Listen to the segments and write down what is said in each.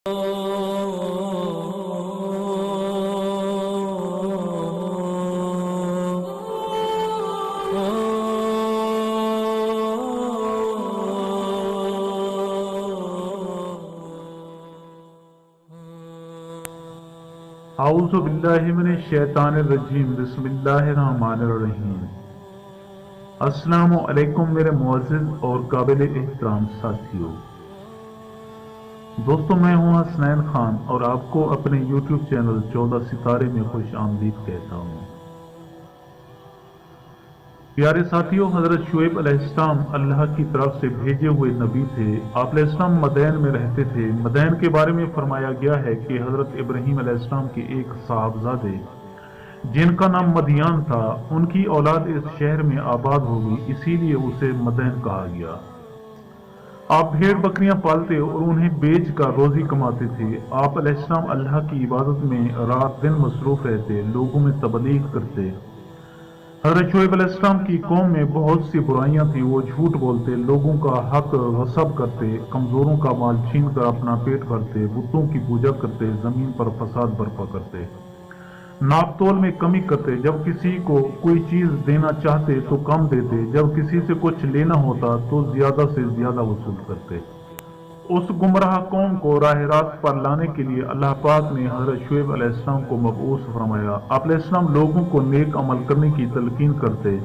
اعوذ باللہ من الشیطان الرجیم بسم اللہ الرحمن الرحیم۔ السلام علیکم میرے معزز اور قابل احترام ساتھیوں۔ دوستو، میں ہوں حسنین خان اور آپ کو اپنے یوٹیوب چینل 14 ستارے میں خوش آمدید کہتا ہوں۔ پیارے ساتھیوں، حضرت شعیب علیہ السلام اللہ کی طرف سے بھیجے ہوئے نبی تھے۔ آپ علیہ السلام مدین میں رہتے تھے۔ مدین کے بارے میں فرمایا گیا ہے کہ حضرت ابراہیم علیہ السلام کے ایک صاحبزادے جن کا نام مدیان تھا، ان کی اولاد اس شہر میں آباد ہو گئی، اسی لیے اسے مدین کہا گیا۔ آپ بھیڑ بکریاں پالتے اور انہیں بیچ کر روزی کماتے تھے۔ آپ علیہ السلام اللہ کی عبادت میں رات دن مصروف رہتے، لوگوں میں تبلیغ کرتے۔ حضرت شعیب علیہ السلام کی قوم میں بہت سی برائیاں تھیں۔ وہ جھوٹ بولتے، لوگوں کا حق غصب کرتے، کمزوروں کا مال چھین کر اپنا پیٹ بھرتے، بتوں کی پوجا کرتے، زمین پر فساد برپا کرتے، ناپ تول میں کمی کرتے، جب کسی کو کوئی چیز دینا چاہتے تو کم دیتے، جب کسی سے کچھ لینا ہوتا تو زیادہ سے زیادہ وصول کرتے۔ اس گمراہ قوم کو راہ راست پر لانے کے لیے اللہ پاک نے حضرت شعیب علیہ السلام کو مبعوث فرمایا۔ آپ علیہ السلام لوگوں کو نیک عمل کرنے کی تلقین کرتے،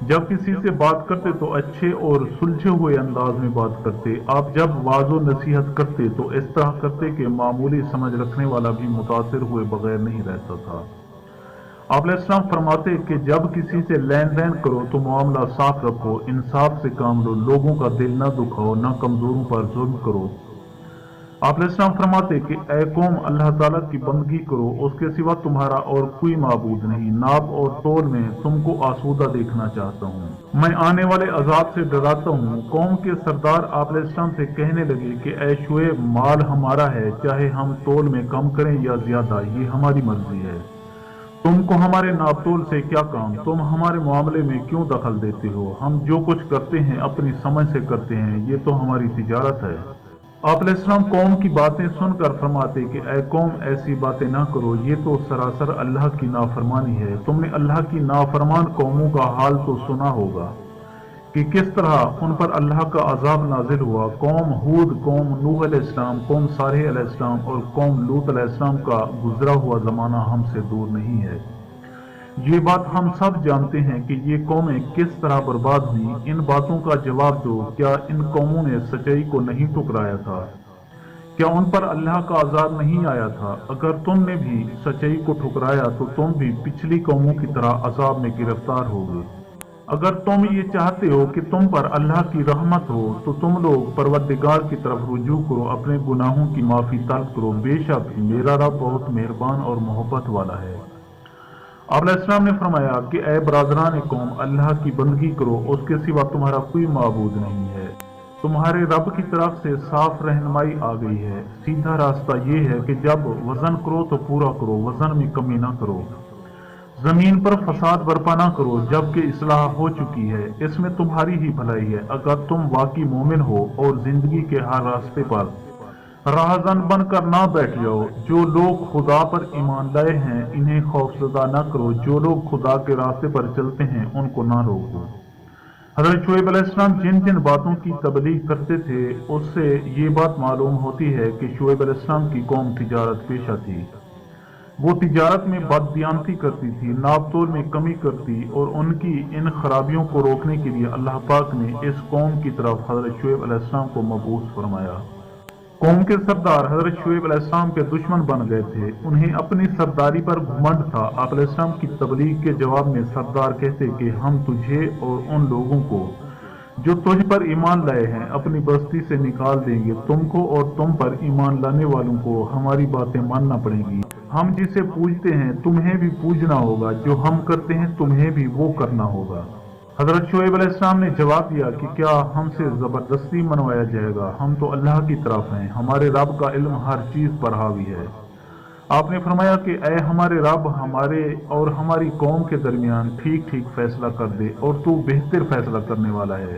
جب کسی سے بات کرتے تو اچھے اور سلجھے ہوئے انداز میں بات کرتے۔ آپ جب واعظ و نصیحت کرتے تو اس طرح کرتے کہ معمولی سمجھ رکھنے والا بھی متاثر ہوئے بغیر نہیں رہتا تھا۔ آپ علیہ السلام فرماتے کہ جب کسی سے لین دین کرو تو معاملہ صاف رکھو، انصاف سے کام لو، لوگوں کا دل نہ دکھاؤ، نہ کمزوروں پر ظلم کرو۔ آپ علیہ السلام فرماتے کہ اے قوم، اللہ تعالیٰ کی بندگی کرو، اس کے سوا تمہارا اور کوئی معبود نہیں۔ ناپ اور تول میں تم کو آسودہ دیکھنا چاہتا ہوں، میں آنے والے عذاب سے ڈراتا ہوں۔ قوم کے سردار آپ علیہ السلام سے کہنے لگے کہ اے شعیب، مال ہمارا ہے، چاہے ہم تول میں کم کریں یا زیادہ، یہ ہماری مرضی ہے۔ تم کو ہمارے ناپ تول سے کیا کام؟ تم ہمارے معاملے میں کیوں دخل دیتے ہو؟ ہم جو کچھ کرتے ہیں اپنی سمجھ سے کرتے ہیں، یہ تو ہماری تجارت ہے۔ آپ علیہ السلام قوم کی باتیں سن کر فرماتے کہ اے قوم، ایسی باتیں نہ کرو، یہ تو سراسر اللہ کی نافرمانی ہے۔ تم نے اللہ کی نافرمان قوموں کا حال تو سنا ہوگا کہ کس طرح ان پر اللہ کا عذاب نازل ہوا۔ قوم ہود، قوم نوح علیہ السلام، قوم صالح علیہ السلام اور قوم لوط علیہ السلام کا گزرا ہوا زمانہ ہم سے دور نہیں ہے۔ یہ بات ہم سب جانتے ہیں کہ یہ قومیں کس طرح برباد ہوئیں۔ ان باتوں کا جواب دو، کیا ان قوموں نے سچائی کو نہیں ٹکرایا تھا؟ کیا ان پر اللہ کا عذاب نہیں آیا تھا؟ اگر تم نے بھی سچائی کو ٹھکرایا تو تم بھی پچھلی قوموں کی طرح عذاب میں گرفتار ہوگے۔ اگر تم یہ چاہتے ہو کہ تم پر اللہ کی رحمت ہو تو تم لوگ پروردگار کی طرف رجوع کرو، اپنے گناہوں کی معافی طلب کرو، بے شک میرا رب بہت مہربان اور محبت والا ہے۔ آپ علیہ السلام نے فرمایا کہ اے برادران قوم، اللہ کی بندگی کرو، اس کے سوا تمہارا کوئی معبود نہیں ہے۔ تمہارے رب کی طرف سے صاف رہنمائی آ گئی ہے۔ سیدھا راستہ یہ ہے کہ جب وزن کرو تو پورا کرو، وزن میں کمی نہ کرو، زمین پر فساد برپا نہ کرو جبکہ اصلاح ہو چکی ہے، اس میں تمہاری ہی بھلائی ہے۔ اگر تم واقعی مومن ہو اور زندگی کے ہر راستے پر راہزن بن کر نہ بیٹھ جاؤ۔ جو لوگ خدا پر ایمان لائے ہیں انہیں خوفزدہ نہ کرو، جو لوگ خدا کے راستے پر چلتے ہیں ان کو نہ روکو۔ حضرت شعیب علیہ السلام جن جن باتوں کی تبلیغ کرتے تھے اس سے یہ بات معلوم ہوتی ہے کہ شعیب علیہ السلام کی قوم تجارت پیشہ تھی۔ وہ تجارت میں بددیانتی کرتی تھی، ناپ تول میں کمی کرتی، اور ان کی ان خرابیوں کو روکنے کے لیے اللہ پاک نے اس قوم کی طرف حضرت شعیب علیہ السلام کو مبعوث فرمایا۔ قوم کے سردار حضرت شعیب علیہ السلام کے دشمن بن گئے تھے، انہیں اپنی سرداری پر گھمنڈ تھا۔ آپ علیہ السلام کی تبلیغ کے جواب میں سردار کہتے کہ ہم تجھے اور ان لوگوں کو جو تجھ پر ایمان لائے ہیں اپنی بستی سے نکال دیں گے، تم کو اور تم پر ایمان لانے والوں کو ہماری باتیں ماننا پڑیں گی۔ ہم جسے پوجتے ہیں تمہیں بھی پوجنا ہوگا، جو ہم کرتے ہیں تمہیں بھی وہ کرنا ہوگا۔ حضرت شعیب علیہ السلام نے جواب دیا کہ کیا ہم سے زبردستی منوایا جائے گا؟ ہم تو اللہ کی طرف ہیں، ہمارے رب کا علم ہر چیز پر حاوی ہے۔ آپ نے فرمایا کہ اے ہمارے رب، ہمارے اور ہماری قوم کے درمیان ٹھیک ٹھیک فیصلہ کر دے، اور تو بہتر فیصلہ کرنے والا ہے۔